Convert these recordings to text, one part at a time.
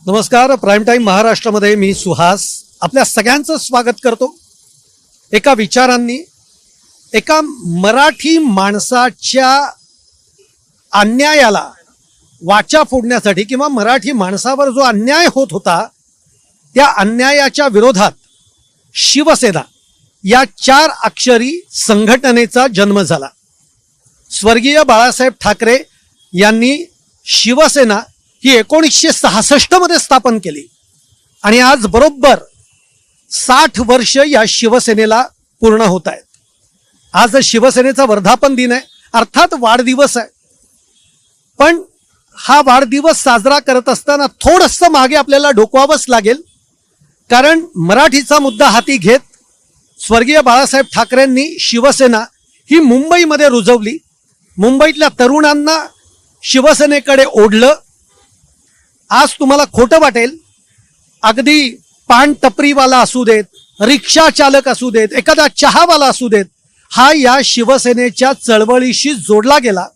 नमस्कार. Prime time महाराष्ट्रामध्ये मी सुहास आपल्या सगळ्यांचं स्वागत करतो. एका विचारांनी एका मराठी माणसाच्या अन्यायाला वाचा फोडण्यासाठी किंवा मराठी माणसावर जो अन्याय होत होता त्या अन्यायाच्या विरोधात शिवसेना या 4 अक्षरी संघटनेचा जन्म झाला. स्वर्गीय बाळासाहेब ठाकरे यांनी शिवसेना ही 1966 मध्ये स्थापन केली आणि आज बरोबर 60 वर्ष या शिवसेनेला पूर्ण होत आहेत. आज शिवसेनेचा वर्धापन दिन आहे, अर्थात वाढदिवस आहे. पण हा वाढदिवस साजरा करत असताना थोडंसं मागे आपल्याला डोकवावंच लागेल, कारण मराठीचा मुद्दा हाती घेत स्वर्गीय बाळासाहेब ठाकरेंनी शिवसेना ही मुंबईमध्ये रुजवली. मुंबईतल्या तरुणांना शिवसेनेकडे ओढलं. आज तुम्हाला खोटं वाटेल, अगदी पान टपरीवाला असू देत, रिक्षा चालक असू देत, एखादा चहावाला असू देत, हा या शिवसेनेच्या चळवळीशी जोडला गेला.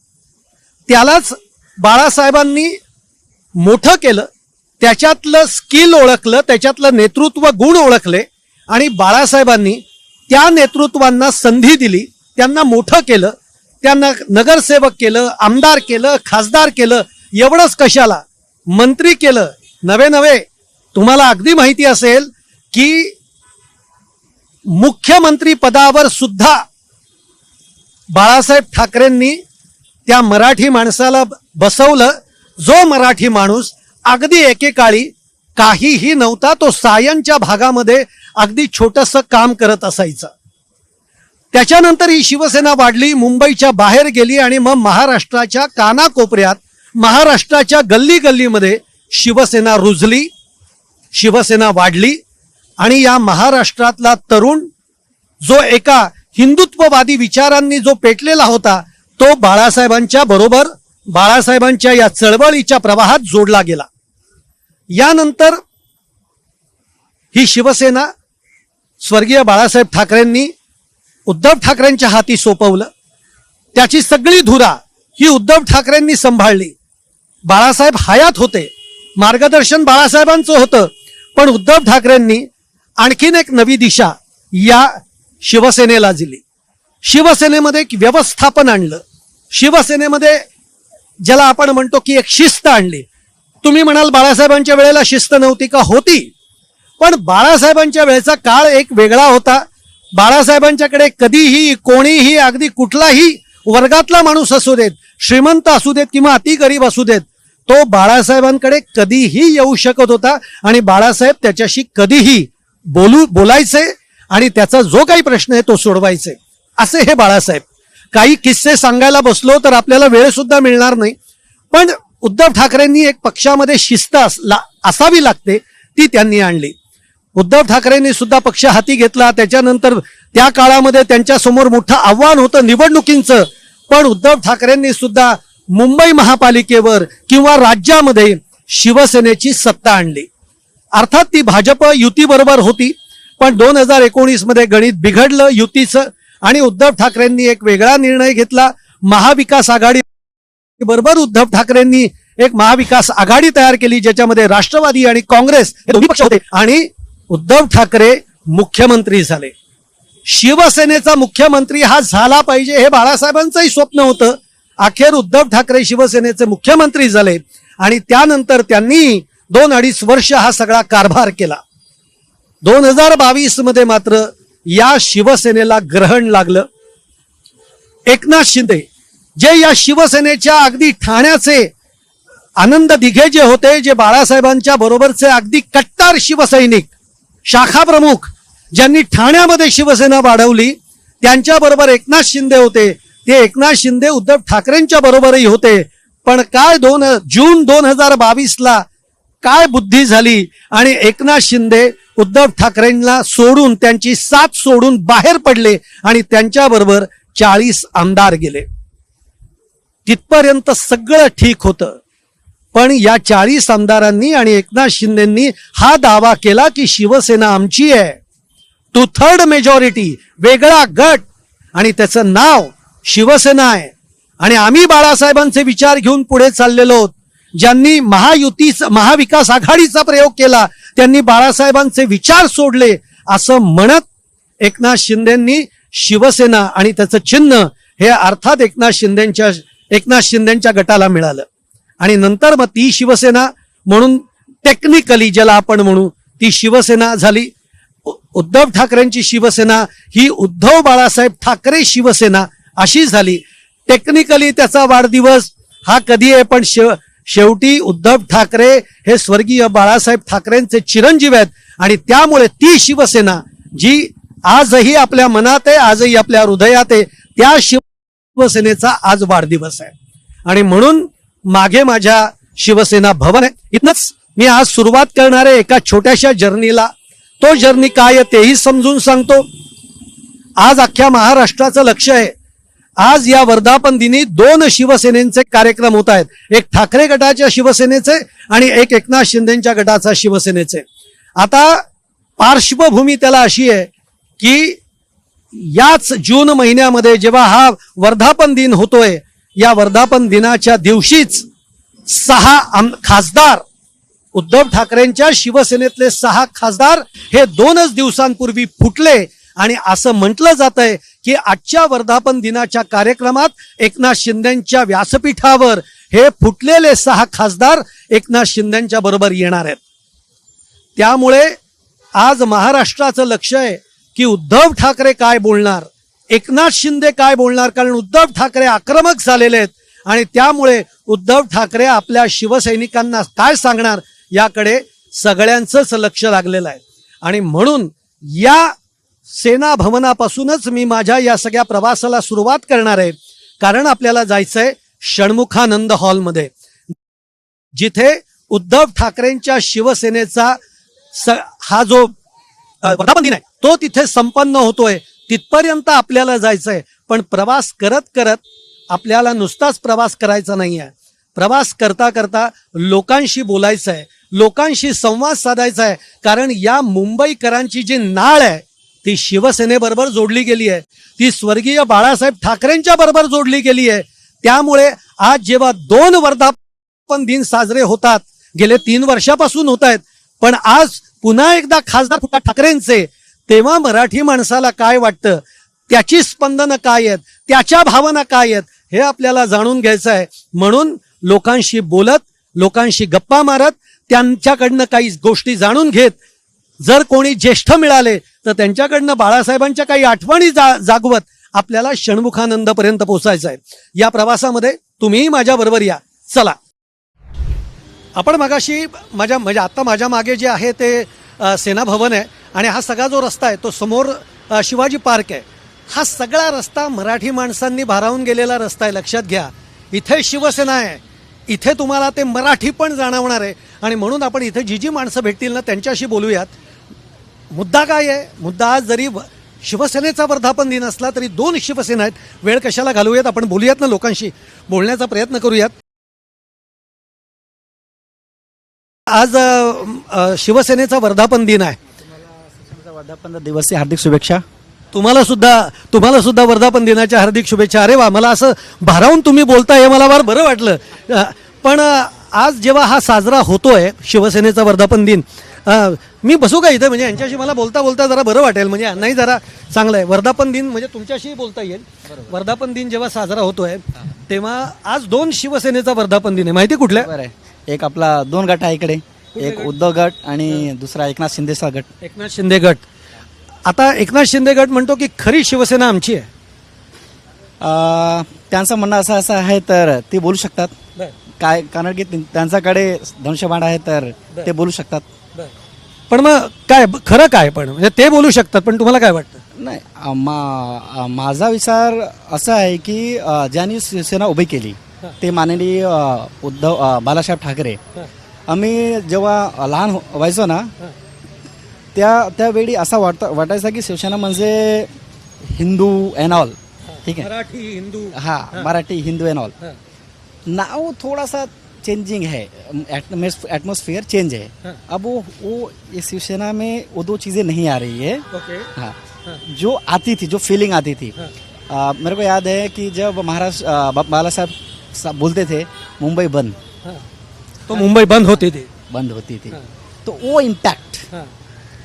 त्यालाच बाळासाहेबांनी मोठं केलं, त्याच्यातलं स्किल ओळखलं, त्याच्यातलं नेतृत्व गुण ओळखले आणि बाळासाहेबांनी त्या नेतृत्वांना संधी दिली, त्यांना मोठं केलं, त्यांना नगरसेवक केलं, आमदार केलं, खासदार केलं. एवढंच कशाला, मंत्री केलं. नवे तुम्हाला अगदी माहिती असेल की मुख्यमंत्री पदावर सुद्धा बाळासाहेब ठाकरेंनी त्या मराठी माणसाला बसवलं, जो मराठी माणूस अगदी एकेकाळी काहीही नव्हता, तो सायनच्या भागामध्ये अगदी छोटंसं काम करत असायचा. त्याच्यानंतर ही शिवसेना वाढली, मुंबईच्या बाहेर गेली आणि मग महाराष्ट्राच्या कानाकोपऱ्यात, महाराष्ट्राच्या गल्ली गल्लीमध्ये शिवसेना रुजली, शिवसेना वाढली. आणि या महाराष्ट्रातला तरुण जो एका हिंदुत्ववादी विचारांनी जो पेटलेला होता, तो बाळासाहेबांच्या बरोबर, बाळासाहेबांच्या या चळवळीच्या प्रवाहात जोडला गेला. यानंतर ही शिवसेना स्वर्गीय बाळासाहेब ठाकरेंनी उद्धव ठाकरेंच्या हाती सोपवलं. त्याची सगळी धुरा ही उद्धव ठाकरेंनी सांभाळली. बाळासाहेब हयात होते, मार्गदर्शन बाळासाहेबांचं होतं, पण उद्धव ठाकरेंनी आणखीन एक नवी दिशा या शिवसेनेला दिली. शिवसेनेमध्ये एक व्यवस्थापन आणलं, शिवसेनेमध्ये ज्याला आपण म्हणतो की एक शिस्त आणली. तुम्ही म्हणाल बाळासाहेबांच्या वेळेला शिस्त नव्हती का? होती, पण बाळासाहेबांच्या वेळेचा काळ एक वेगळा होता. बाळासाहेबांच्याकडे कधीही कोणीही, अगदी कुठलाही वर्गातला माणूस असू देत, श्रीमंत असू देत किंवा अति गरीब असू देत, तो बाळासाहेबांकडे कधीही येऊ शकत होता आणि बाळासाहेब त्याच्याशी कधीही बोलायचे आणि त्याचा जो काही प्रश्न आहे तो सोडवायचे. असे हे बाळासाहेब. काही किस्से सांगायला बसलो तर आपल्याला वेळ सुद्धा मिळणार नाही, पण उद्धव ठाकरेंनी एक पक्षामध्ये शिस्त असावी लागते, ती त्यांनी आणली. उद्धव ठाकरेंनी सुद्धा पक्ष हाती घेतला. त्याच्यानंतर त्या काळामध्ये त्यांच्या समोर मोठं आव्हान होतं निवडणुकींचं, पण उद्धव ठाकरेंनी सुद्धा मुंबई महापालिकेवर किंवा राज्यामध्ये शिवसेनेची सत्ता आणली. अर्थात ती भाजप युती बरोबर होती, पण 2019 मध्ये गणित बिघडलं युतीचं आणि उद्धव ठाकरेंनी एक वेगळा निर्णय घेतला. महाविकास आघाडी बरोबर उद्धव ठाकरेंनी एक महाविकास आघाडी तयार केली, ज्याच्यामध्ये राष्ट्रवादी आणि काँग्रेस हे दोन्ही पक्ष होते आणि उद्धव ठाकरे मुख्यमंत्री झाले. शिवसेनेचा मुख्यमंत्री हा झाला पाहिजे हे बाळासाहेबांचंही स्वप्न होतं. अखेर उद्धव ठाकरे शिवसेनेचे मुख्यमंत्री झाले आणि त्यानंतर त्यांनी 2-2.5 वर्ष हा सगळा कारभार केला. 2022 मध्ये मात्र या शिवसेनेला ग्रहण लागलं. एकनाथ शिंदे जे या शिवसेनेच्या अगदी ठाण्याचे आनंद दिघे जे होते, जे बाळासाहेबांच्या बरोबरचे अगदी कट्टर शिवसैनिक, शाखा प्रमुख, ज्यांनी ठाण्यामध्ये शिवसेना वाढवली, त्यांच्याबरोबर एकनाथ शिंदे होते. ते एकनाथ शिंदे उद्धव ठाकरेंच्या बरोबरही होते. पण काय जून 2022ला काय बुद्धी झाली आणि एकनाथ शिंदे उद्धव ठाकरेंना सोडून, त्यांची साथ सोडून बाहेर पडले आणि त्यांच्याबरोबर 40 आमदार गेले. तिथपर्यंत सगळं ठीक होतं, पण या 40 आमदारांनी आणि एकनाथ शिंदेंनी हा दावा केला की शिवसेना आमची आहे, 2/3 मेजॉरिटी, वेगळा गट आणि त्याचं नाव शिवसेना आहे आणि आम्ही बाळासाहेबांचे विचार घेऊन पुढे चाललेलो आहोत. ज्यांनी महाविकास आघाडीचा प्रयोग केला, त्यांनी बाळासाहेबांचे विचार सोडले, असं म्हणत एकनाथ शिंदेंनी शिवसेना आणि त्याचं चिन्ह हे अर्थात एकनाथ शिंदेच्या गटाला मिळालं. आणि नंतर मग ती शिवसेना म्हणून टेक्निकली ज्याला आपण म्हणू ती शिवसेना झाली. उद्धव ठाकरेंची शिवसेना ही उद्धव बाळासाहेब ठाकरे शिवसेना अशी झाली. टेक्निकली त्याचा वाढदिवस हा कधी आहे, पण शेवटी उद्धव ठाकरे हे स्वर्गीय बाळासाहेब ठाकरेंचे चिरंजीव आहेत. आणि त्यामुळे ती शिवसेना जी आजही आपल्या मनात आहे, आजही आपल्या हृदयात आहे, त्या शिवसेनेचा आज वाढदिवस आहे. आणि म्हणून मागे माझ्या शिवसेना भवन आहे. इथनच मी आज सुरुवात करणार आहे एका छोट्याशा जर्नीला. तो जर्नी काय आहे तेही समजून सांगतो. आज अख्ख्या महाराष्ट्राचं लक्ष आहे. आज या वर्धापन दिनी 2 शिवसेनेचे कार्यक्रम होत आहेत. एक ठाकरे गटाच्या शिवसेनेचे आणि एक एकनाथ शिंदेच्या गटाचा शिवसेनेचे. आता पार्श्वभूमी त्याला अशी आहे की याच जून महिन्यामध्ये जेव्हा हा वर्धापन दिन होतोय, या वर्धापन दिनाच्या दिवशीच 6 खासदार, उद्धव ठाकरेंच्या शिवसेनेतले 6 खासदार हे 2च दिवसांपूर्वी फुटले. आणि असं म्हटलं जात आहे की आजच्या वर्धापन दिनाच्या कार्यक्रमात एकनाथ शिंदेच्या व्यासपीठावर हे फुटलेले 6 खासदार एकनाथ शिंदेच्या बरोबर येणार आहेत. त्यामुळे आज महाराष्ट्राचं लक्ष आहे की उद्धव ठाकरे काय बोलणार, एकनाथ शिंदे काय बोलणार. कारण उद्धव ठाकरे आक्रमक झालेले आहेत आणि त्यामुळे उद्धव ठाकरे आपल्या शिवसैनिकांना काय सांगणार याकडे सगळ्यांचंच लक्ष लागलेलं आहे. आणि म्हणून या सेना भवनापासूनच मी माझ्या या सगळ्या प्रवासाला सुरुवात करणार आहे. कारण आपल्याला जायचंय षण्मुखानंद हॉलमध्ये, जिथे उद्धव ठाकरेंच्या शिवसेनेचा हा जो वर्धापन दिन आहे तो तिथे संपन्न होतोय. तिथपर्यंत आपल्याला जायचंय. पण प्रवास करत करत आपल्याला नुसताच प्रवास करायचा नाही आहे. प्रवास करता करता लोकांशी बोलायचं आहे, लोकांशी संवाद साधायचा आहे. कारण या मुंबईकरांची जी नाळ आहे ती शिवसेनेबरोबर जोडली गेली आहे, ती स्वर्गीय बाळासाहेब ठाकरेंच्या बरोबर जोडली गेली आहे. त्यामुळे आज जेव्हा 2 वर्धापन दिन साजरे होतात, गेले 3 वर्षापासून होत आहेत, पण आज पुन्हा एकदा खासदार ठाकरेंचे, तेव्हा मराठी माणसाला काय वाटतं, त्याची स्पंदनं काय आहेत, त्याच्या भावना काय आहेत हे आपल्याला जाणून घ्यायचं आहे. म्हणून लोकांशी बोलत, लोकांशी गप्पा मारत, त्यांच्याकडनं काही गोष्टी जाणून घेत, जर कोणी ज्येष्ठ मिळाले तर त्यांच्याकडनं बाळासाहेबांच्या काही आठवणी जागवत आपल्याला षण्मुखानंदपर्यंत पोहोचायचं आहे. या प्रवासामध्ये तुम्हीही माझ्या बरोबर या. चला. आपण मगाशी म्हणजे आता माझ्या मागे जे आहे ते सेना भवन आहे आणि हा सगळा जो रस्ता आहे तो समोर शिवाजी पार्क आहे. हा सगळा रस्ता मराठी माणसांनी भारावून गेलेला रस्ता आहे. लक्षात घ्या, इथे शिवसेना आहे, इथे तुम्हाला ते मराठी पण जाणवणार आहे. आणि म्हणून आपण इथे जी माणसं भेटतील ना त्यांच्याशी बोलूयात. मुद्दा काय आहे? मुद्दा आज जरी शिवसेनेचा वर्धापन दिन असला तरी 2 शिवसेना आहेत. वेळ कशाला घालवूयात, आपण बोलूयात ना, लोकांशी बोलण्याचा प्रयत्न करूयात. आज शिवसेनेचा वर्धापन दिन आहे. वर्धापन दिवस हार्दिक शुभेच्छा. तुम्हाला सुद्धा वर्धापन दिनाच्या हार्दिक शुभेच्छा. अरे वा, मला असं भारावून तुम्ही बोलताय हे मला फार बरं वाटलं. पण आज जेव्हा हा साजरा होतोय शिवसेनेचा वर्धापन दिन, मी बसू का इथे? म्हणजे यांच्याशी मला बोलता बोलता जरा बरं वाटेल, म्हणजे नाही जरा चांगलं आहे. वर्धापन दिन म्हणजे तुमच्याशी बोलता येईल. वर्धापन दिन जेव्हा साजरा होतोय तेव्हा आज 2 शिवसेनेचा वर्धापन दिन आहे. माहिती कुठल्या? बरं आहे. एक आपला 2 गट आहे इकडे, एक उद्धव गट आणि दुसरा एकनाथ शिंदेचा गट. एकनाथ शिंदे गट. आता एकनाथ शिंदे गट म्हणतो की खरी शिवसेना आमची आहे. त्यांचं म्हणणं असं आहे तर ते बोलू शकतात. काय कारण की त्यांच्याकडे धनुष्यबाण आहे तर ते बोलू शकतात. पण मग काय खरं काय? पण म्हणजे ते बोलू शकतात, पण तुम्हाला काय वाटतं? नाही, माझा विचार असा आहे की ज्यांनी शिवसेना उभी केली ते माननीय उद्धव बाळासाहेब ठाकरे. आम्ही जेव्हा लहान व्हायचो ना त्यावेळी असा वाटायचा की शिवसेना म्हणजे हिंदू एन ऑल. ठीक है, मराठी हिंदू. हाँ, Marathi Hindu and all. Now थोड़ा सा चेंजिंग है, एटमॉस्फेयर चेंज है. अब वो ये शिवसेना में वो 2 चीज़ें नहीं आ रही है. हाँ, जो आती थी, जो फीलिंग आती थी. मेरे को याद है कि जब महाराज बाला साहब बोलते थे मुंबई बंद, तो मुंबई बंद होती थी, बंद होती थी, तो वो इम्पैक्ट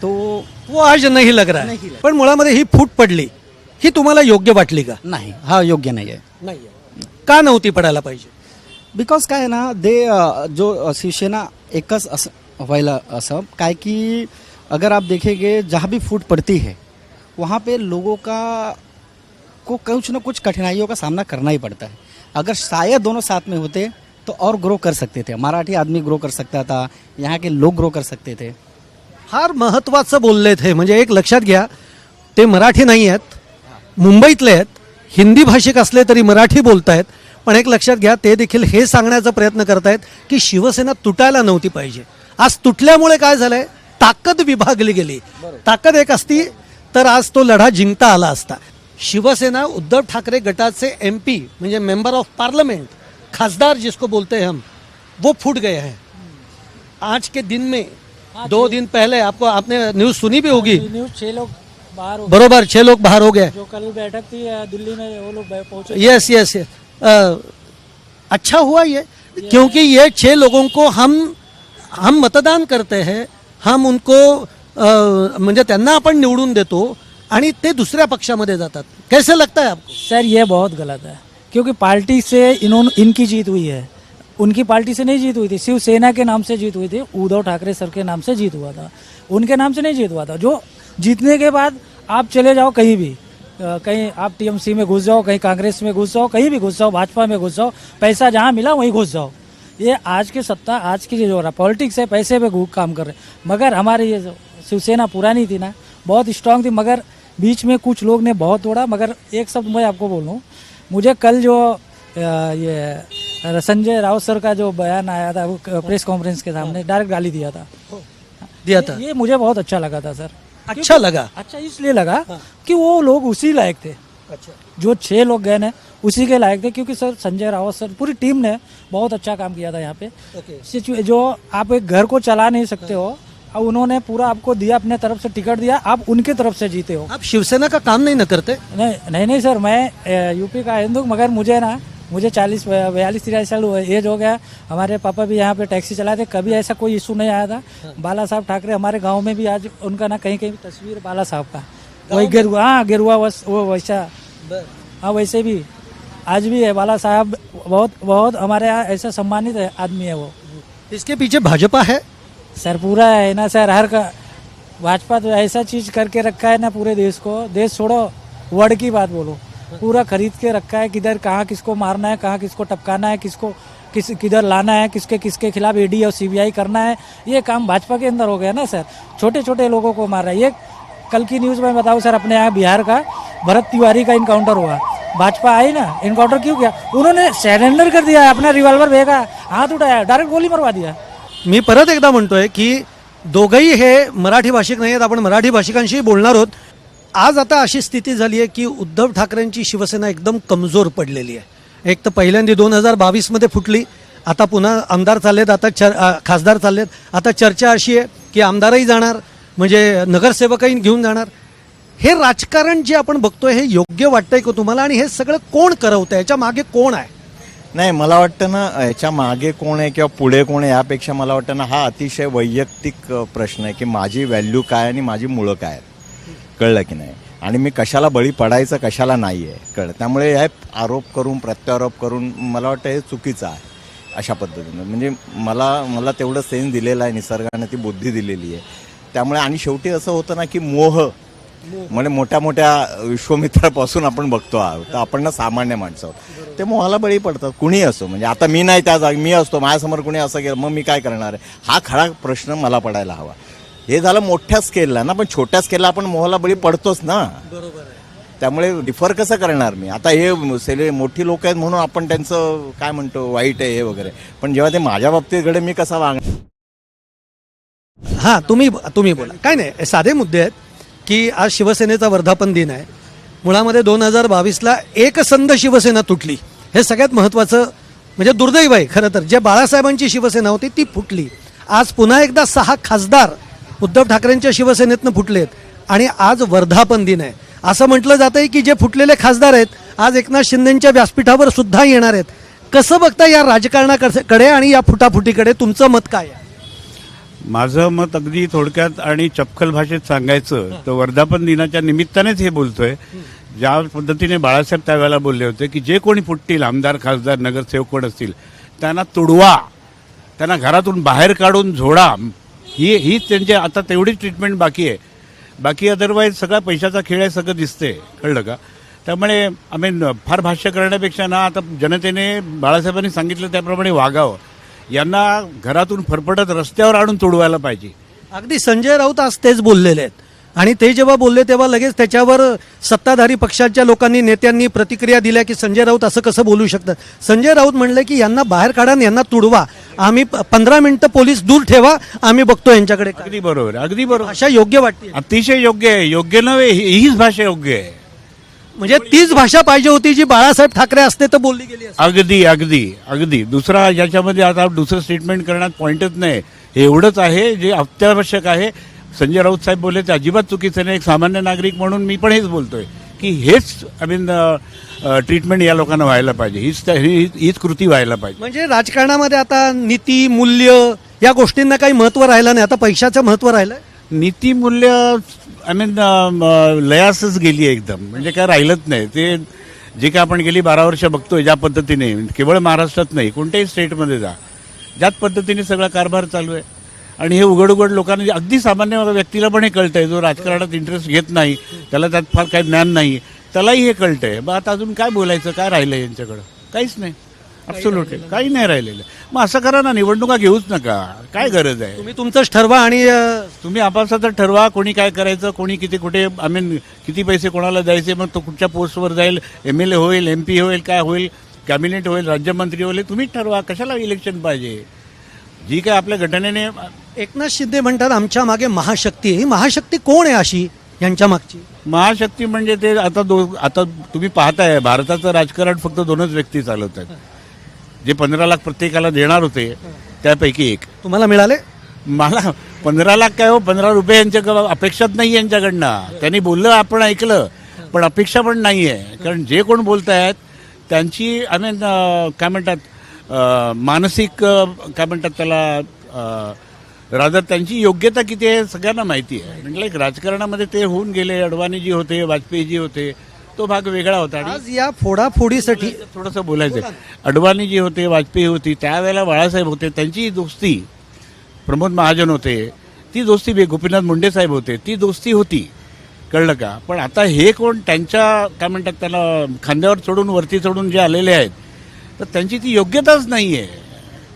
तो वो आज नाही लग रहा नहीं है. लग पण मुळामध्ये ही फूट पडली ही तुम्हाला योग्य वाटली का? नाही, हा योग्य नाही आहे. नाही. का नव्हती पडायला पाहिजे? बिकॉज काय आहे ना, जो शिवसेना एकच असं व्हायला असं काय की अगर आप देखेंगे जहाँ भी फूट पड़ती है वहाँ पे लोगों को कुछ न कुछ कठिनाइयों का सामना करना ही पड़ता है. अगर शायद दोनों साथ में होते तो और ग्रो कर सकते थे. मराठी आदमी ग्रो कर सकता था, यहाँ के लोग ग्रो कर सकते थे. फार महत्वाचं बोलले थे. म्हणजे एक लक्षात घ्या, ते मराठी नाही आहेत, मुंबईतले आहेत, हिंदी भाषिक असले तरी मराठी बोलतायत. पण एक लक्षात घ्या, ते देखील हे सांगण्याचा प्रयत्न करतायत की शिवसेना तुटायला नव्हती पाहिजे. आज तुटल्यामुळे काय झालंय, ताकद विभागली गेली. ताकद एक असती तर आज तो लढा जिंकता आला असता. शिवसेना उद्धव ठाकरे गटाचे MP म्हणजे मेंबर ऑफ पार्लियामेंट, खासदार जिसको बोलते हैं हम, वो फूट गए हैं आज के दिन में. 2 दिन पहले आपने न्यूज सुनी भी होगी. न्यूज 6 लोग बाहर हो बरोबर, 6 लोग बाहर हो गए. जो कल बैठक थी दिल्ली में, वो लोग पहुंचे. Yes yes yes. अच्छा हुआ ये, क्योंकि ये 6 लोगों को हम मतदान करते हैं, हम उनको म्हणजे त्यांना आपण निवडून देतो आणि ते दुसऱ्या पक्षामध्ये जातात. कैसे लगता है आपको? सर ये बहुत गलत है, क्योंकि पार्टी से इनकी जीत हुई है, उनकी पार्टी से नहीं जीत हुई थी. शिवसेना के नाम से जीत हुई थी, उद्धव ठाकरे सर के नाम से जीत हुआ था, उनके नाम से नहीं जीत हुआ था. जो जीतने के बाद आप चले जाओ कहीं भी, कहीं आप TMC में घुस जाओ, कहीं कांग्रेस में घुस जाओ, कहीं भी घुस जाओ, भाजपा में घुस जाओ, पैसा जहाँ मिला वहीं घुस जाओ. ये आज की सत्ता, आज की जो हो रहा पॉलिटिक्स है, पैसे पे काम कर रहे. मगर हमारी ये शिवसेना पुरानी थी ना, बहुत स्ट्रांग थी, मगर बीच में कुछ लोग ने बहुत तोड़ा. मगर एक शब्द मैं आपको बोलूँ, मुझे कल जो ये संजय राउत सर का जो बयान आया था प्रेस कॉन्फ्रेंस के सामने, डायरेक्ट गाली दिया था. ये मुझे बहुत अच्छा लगा था सर. अच्छा लगा. अच्छा इसलिए लगा कि वो लोग उसी लायक थे. अच्छा. जो 6 लोग गए ना उसी के लायक थे, क्योंकि सर संजय रावत सर, पूरी टीम ने बहुत अच्छा काम किया था यहाँ पे. जो आप एक घर को चला नहीं सकते हो, अब उन्होंने पूरा आपको दिया, अपने तरफ से टिकट दिया, आप उनके तरफ से जीते हो. आप शिवसेना का काम नहीं न करते? नहीं सर, मैं यूपी का हिंदू, मगर मुझे 42-43 साल एज हो गया. हमारे पापा भी यहाँ पे टैक्सी चलाते, कभी ऐसा कोई इशू नहीं आया था. बाला साहब ठाकरे हमारे गांव में भी आज उनका ना कहीं कहीं तस्वीर बाला साहब का, वही गेरुआ वो वैसा, हाँ वैसे भी आज भी है. बाला साहब बहुत हमारे यहाँ ऐसा सम्मानित आदमी है वो. इसके पीछे भाजपा है सर, पूरा है ना सर. भाजपा तो ऐसा चीज करके रखा है ना पूरे देश को, देश छोड़ो वर्ड की बात बोलो, पूरा खरीद के रखा है. किधर कहाँ किसको मारना है, कहाँ किसको टपकाना है, किधर लाना है, किसके खिलाफ ED और CBI करना है, ये काम भाजपा के अंदर हो गया ना सर. छोटे छोटे लोगों को मार रहा है. ये कल की न्यूज़ में बताऊँ सर, अपने यहाँ बिहार का भरत तिवारी का इनकाउंटर हुआ. भाजपा आई ना, इनकाउंटर क्यों किया? उन्होंने सरेंडर कर दिया, अपना रिवॉल्वर फेंका, हाथ उठाया, डायरेक्ट गोली मरवा दिया. मी परत एकदा म्हणतोय की दोघंही हे मराठी भाषिक नाही आहेत. आपण मराठी भाषिकांशी बोलणार आहोत. आज आता अशी स्थिती झाली आहे की उद्धव ठाकरेंची शिवसेना एकदम कमजोर पडलेली आहे. एक तर पहिल्यांदा 2022 मध्ये फुटली, आता पुन्हा आमदार चाललेत, आता खासदार चाललेत. आता चर्चा अशी आहे की आमदारही जाणार, म्हणजे नगरसेवकही घेऊन जाणार. हे राजकारण जे आपण बघतोय हे योग्य वाटतंय का तुम्हाला? आणि हे सगळं कोण करवतंय, याच्या मागे कोण आहे? नाही, मला वाटतं ना, याच्या मागे कोण आहे किंवा पुढे कोण आहे यापेक्षा मला वाटतं ना, हा अतिशय वैयक्तिक प्रश्न आहे की माझी व्हॅल्यू काय आणि माझी मुळं काय आहेत. कळलं की नाही? आणि मी कशाला बळी पडायचं, कशाला नाही आहे, कळलं. त्यामुळे हे आरोप करून प्रत्यारोप करून मला वाटतं हे चुकीचं आहे अशा पद्धतीनं. म्हणजे मला तेवढं सेन्स दिलेलं आहे, निसर्गाने ती बुद्धी दिलेली आहे. त्यामुळे आणि शेवटी असं होतं ना की मोह म्हणजे मोठ्या मोठ्या विश्वमित्रापासून आपण बघतो आहोत, तर आपण ना सामान्य माणसं आहोत, ते मोहाला बळी पडतात. कुणी असो, म्हणजे आता मी नाही त्या जागी, मी असतो, माझ्यासमोर कुणी असं केलं मग मी काय करणार आहे, हा खरा प्रश्न मला पडायला हवा. हे झालं मोठ्या स्केलला ना, पण छोट्या स्केलला आपण मोहाला बळी पडतोच ना. बरोबर आहे. त्यामुळे डिफर कसं करणार मी आता? हे मोठी लोक आहेत म्हणून आपण त्यांचं काय म्हणतो वाईट आहे हे वगैरे, पण जेव्हा ते माझ्या बाबतीत घडे मी कसा वागणार? हां, तुम्ही बोला. काय नाही, साधे मुद्दे आहेत की आज शिवसेनेचा वर्धापन दिन आहे. मुळामध्ये 2022ला एकसंध शिवसेना तुटली, हे सगळ्यात महत्त्वाचं म्हणजे दुर्दैव आहे. खरं तर जे बाळासाहेबांची शिवसेना होती ती फुटली. आज पुन्हा एकदा 6 खासदार उद्धव ठाकरेंच्या शिवसेनेतनं फुटलेत आणि आज वर्धापन दिन आहे. असं म्हटलं जातंय की जे फुटलेले खासदार आहेत आज एकनाथ शिंदेंच्या व्यासपीठावर सुद्धा येणार आहेत. कसं बघता या राजकारणाकडे आणि या फुटाफुटीकडे? तुमचं मत काय आहे? माझं मत अगदी थोडक्यात आणि चपखल भाषेत सांगायचं तर वर्धापन दिनाच्या निमित्तानेच हे बोलतोय. ज्या पद्धतीने बाळासाहेब त्यावेळेला बोलले होते की जे कोणी फुटतील, आमदार, खासदार, नगरसेवक कोण असतील, त्यांना तुडवा, त्यांना घरातून बाहेर काढून झोडा, ही त्यांची आता तेवढीच ट्रीटमेंट बाकी आहे. बाकी अदरवाईज सगळा पैशाचा खेळ आहे, सगळं दिसते, कळलं का? त्यामुळे फार भाष्य करण्यापेक्षा ना आता जनतेने बाळासाहेबांनी सांगितलं त्याप्रमाणे वागावं. यांना घरातून फरफटत रस्त्यावर आणून तोडवायला पाहिजे. अगदी संजय राऊत आज तेच बोललेले आहेत आणि ते जेव्हा बोलले तेव्हा लगेच त्याच्यावर सत्ताधारी पक्षाच्या लोकांनी, नेत्यांनी प्रतिक्रिया दिल्या की संजय राऊत असं कसं बोलू शकतात. संजय राऊत म्हणले की यांना बाहेर काढा, यांना तुडवा, आम्ही 15 मिनिटं पोलीस दूर ठेवा, आम्ही बघतो यांच्याकडे. अगदी बरोबर, अगदी बरोबर, भाषा योग्य वाटते, अतिशय योग्य आहे. योग्य नव्हे, हीच भाषा योग्य आहे. म्हणजे तीच भाषा पाहिजे होती जी बाळासाहेब ठाकरे असते तर बोलली गेली असती. अगदी अगदी अगदी दुसरा याच्यामध्ये आता दुसरं स्टेटमेंट करण्यात पॉईंटच नाही. हे एवढंच आहे जे अत्यावश्यक आहे. संजय राऊत साहेब बोलले ते अजिबात चुकीचं नाही. एक सामान्य नागरिक म्हणून मी पण हेच बोलतोय की हेच ट्रीटमेंट या लोकांना व्हायला पाहिजे, हीच कृती व्हायला पाहिजे. म्हणजे राजकारणामध्ये आता नीती, मूल्य या गोष्टींना काही महत्व राहिलं नाही, आता पैशाचं महत्व राहिलं. नीती मूल्य लयासच गेली आहे एकदम, म्हणजे काय राहिलंच नाही. ते जे काय आपण गेली 12 वर्ष बघतोय ज्या पद्धतीने, केवळ महाराष्ट्रात नाही कोणत्याही स्टेटमध्ये जा, ज्याच पद्धतीने सगळा कारभार चालू आहे. आणि हे उघड उघड लोकांना, अगदी सामान्य व्यक्तीला पण हे कळतंय, जो राजकारणात इंटरेस्ट घेत नाही, त्याला त्यात फार काही ज्ञान नाही, त्यालाही हे कळतंय. मग आता अजून काय बोलायचं, काय राहिलंय यांच्याकडं? काहीच नाही, ॲब्सोल्युटली काही नाही राहिलेलं. मग असं करा ना, निवडणुका घेऊच नका, काय गरज आहे? तुम्ही तुमचंच ठरवा आणि तुम्ही आपापसातच ठरवा कोणी काय करायचं, कोणी किती कुठे किती पैसे कोणाला द्यायचे, मग तो कुठच्या पोस्टवर जाईल, MLA होईल, MP होईल, काय होईल, कॅबिनेट होईल, राज्यमंत्री होईल, तुम्हीच ठरवा. कशाला इलेक्शन पाहिजे? जी काय आपल्या घटनेने. एकनाथ शिंदे म्हणतात आमच्या मागे महाशक्ती आहे. ही महाशक्ती कोण आहे अशी यांच्या मागची? महाशक्ती म्हणजे ते आता तुम्ही पाहताय भारताचं राजकारण फक्त 2च व्यक्ती चालवत आहेत. जे 15 लाख प्रत्येकाला देणार होते त्यापैकी एक. तुम्हाला मिळाले? मला 15 लाख काय हो, 15 रुपये यांच्या अपेक्षाच नाही यांच्याकडनं. त्यांनी बोललं, आपण ऐकलं, पण अपेक्षा पण नाही आहे. कारण जे कोण बोलत आहेत त्यांची काय म्हणतात मानसिक काय म्हणतात त्याला रादर त्यांची योग्यता किती आहे सगळ्यांना माहिती आहे. म्हणजे एक राजकारणामध्ये ते होऊन गेले. अडवाणीजी होते, वाजपेयीजी होते, तो भाग वेगळा होता. आणि आज या फोडाफोडीसाठी थोडंसं बोलायचं, अडवाणीजी होते, वाजपेयी होती, त्यावेळेला बाळासाहेब होते, त्यांची दोस्ती, प्रमोद महाजन होते, ती दोस्ती, गोपीनाथ मुंडे साहेब होते, ती दोस्ती होती, कळलं का? पण आता हे कोण त्यांच्या काय म्हणतात त्याला खांद्यावर चढून वरती चढून जे आलेले आहेत, तर त्यांची ती योग्यताच नाही आहे.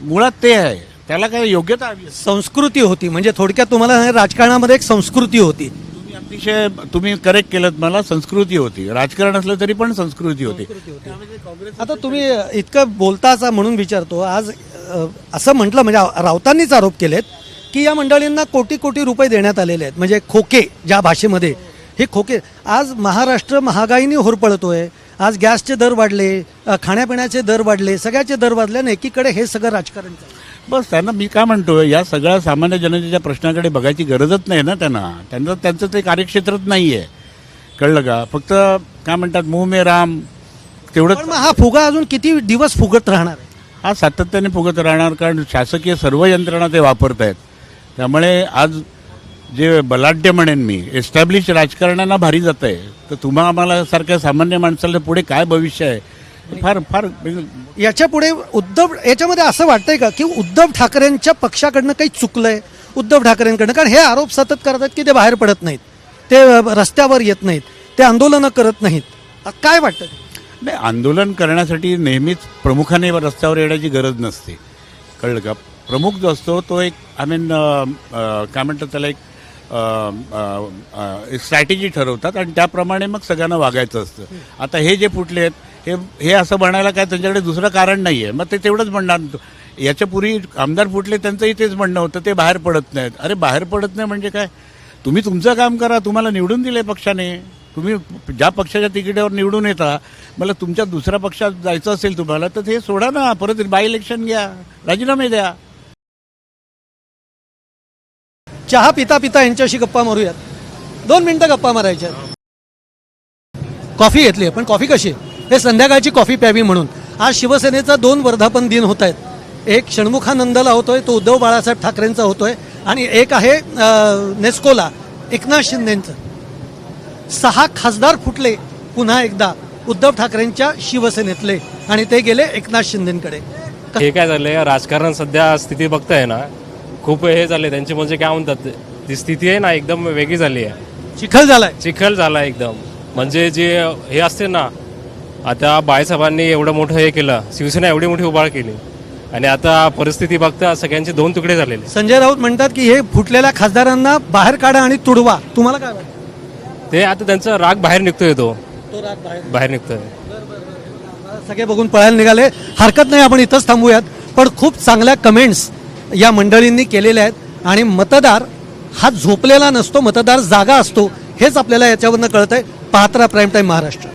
मुळात ते आहे, त्याला काय योग्यता हवी. संस्कृती होती, म्हणजे थोडक्यात तुम्हाला राजकारणामध्ये एक संस्कृती होती. अतिशय तुम्ही करेक्ट केलं मला. संस्कृती होती, राजकारण असलं तरी पण संस्कृती होती. आता तुम्ही इतकं बोलताच म्हणून विचारतो. आज असं म्हटलं, म्हणजे राऊतांनीच आरोप केलेत की या मंडळींना कोटी कोटी रुपये देण्यात आलेले आहेत, म्हणजे खोके ज्या भाषेमध्ये, हे खोके. आज महाराष्ट्र महागाईने होरपळतोय. आज गॅसचे दर वाढले, खाण्यापिण्याचे दर वाढले, सगळ्याचे दर वाढल्याने एकीकडे हे सगळं राजकारण. बस त्यांना मी काय म्हणतोय, या सगळ्या सामान्य जनतेच्या प्रश्नाकडे बघायची गरजच नाही ना त्यांचं ते कार्यक्षेत्रच नाही आहे, कळलं का? फक्त काय म्हणतात मुंह में राम तेवढंच. पण मग हा फुगा अजून किती दिवस फुगत राहणार? हा सातत्याने फुगत राहणार, कारण शासकीय सर्व यंत्रणा ते वापरत आहेत. त्यामुळे आज जे बलाढ्य म्हणेन मी, एस्टॅब्लिश राजकारणांना भारी जात आहे. तर तुम्हा आम्हाला सारख्या सामान्य माणसाला पुढे काय भविष्य आहे? फार फार याच्या पुढे याच्यामध्ये असं वाटतंय का की उद्धव ठाकरेंच्या पक्षाकडनं काही चुकलंय उद्धव ठाकरेंकडनं? कारण हे आरोप सतत करतात की ते बाहेर पडत नाहीत, ते रस्त्यावर येत नाहीत, ते आंदोलनं करत नाहीत. काय वाटतं? नाही, आंदोलन करण्यासाठी नेहमीच प्रमुखाने रस्त्यावर येण्याची गरज नसते, कळलं का? प्रमुख जो असतो तो एक काय म्हणतात त्याला एक स्ट्रॅटेजी ठरवतात आणि त्याप्रमाणे मग सगळ्यांना वागायचं असतं. आता हे जे फुटले आहेत हे असं म्हणायला काय त्यांच्याकडे दुसरं कारण नाही आहे, मग ते तेवढंच म्हणणार. याच्यापूर्वी आमदार फुटले त्यांचंही तेच म्हणणं होतं, ते बाहेर पडत नाहीत. अरे बाहेर पडत नाही म्हणजे काय? तुम्ही तुमचं काम करा, तुम्हाला निवडून दिले पक्षाने, तुम्ही ज्या पक्षाच्या तिकिटावर निवडून येता, मला तुमच्या दुसऱ्या पक्षात जायचं असेल तुम्हाला तर हे सोडा ना, परत बाय इलेक्शन घ्या, राजीनामे द्या. चहा पिता पिता यांच्याशी गप्पा मारूयात. 2 मिनिटं गप्पा मारायच्या. कॉफी घेतली, पण कॉफी कशी? हे संध्याकाळची कॉफी प्यावी म्हणून. आज शिवसेनेचा 2 वर्धापन दिन होत आहेत. एक षण्मुखानंदला होतोय, तो उद्धव बाळासाहेब ठाकरेंचा होतोय, आणि एक आहे नेस्कोला एकनाथ शिंदेचं. 6 खासदार फुटले पुन्हा एकदा उद्धव ठाकरेंच्या शिवसेनेतले, आणि ते गेले एकनाथ शिंदेकडे. हे काय झालंय, राजकारण सध्या स्थिती बघताय ना, खूप हे झाले त्यांची, म्हणजे काय म्हणतात, ती स्थिती आहे ना एकदम वेगळी झाली आहे. चिखल झालाय. चिखल झाला एकदम. म्हणजे जे हे असते ना, आता बाळासाहेबांनी एवढं मोठं हे केलं, शिवसेना एवढी मोठी उभार केली, आणि आता परिस्थिती बघता सगळ्यांचे 2 तुकडे झालेले. संजय राऊत म्हणतात की हे फुटलेल्या खासदारांना बाहेर काढा आणि तुडवा. तुम्हाला काय वाटतं? ते आता त्यांचा राग बाहेर निघतोय, तो राग बाहेर निघतोय. सगळे बघून पळायला निघाले. हरकत नाही, आपण इथंच थांबूयात. पण खूप चांगल्या कमेंट्स या मंडळींनी केलेल्या आहेत, आणि मतदार हा झोपलेला नसतो, मतदार जागा असतो, हेच आपल्याला याच्यावरनं कळतंय. पाहत राहा प्राईम टाईम महाराष्ट्र.